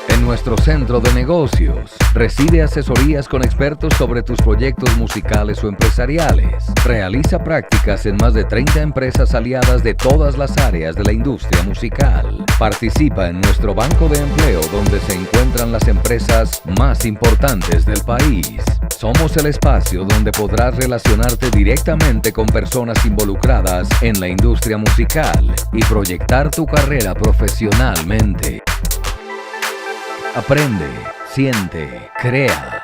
En nuestro centro de negocios, recibe asesorías con expertos sobre tus proyectos musicales o empresariales. Realiza prácticas en más de 30 empresas aliadas de todas las áreas de la industria musical. Participa en nuestro banco de empleo donde se encuentran las empresas más importantes del país. Somos el espacio donde podrás relacionarte directamente con personas involucradas en la industria musical y proyectar tu carrera profesionalmente. Aprende, siente, crea.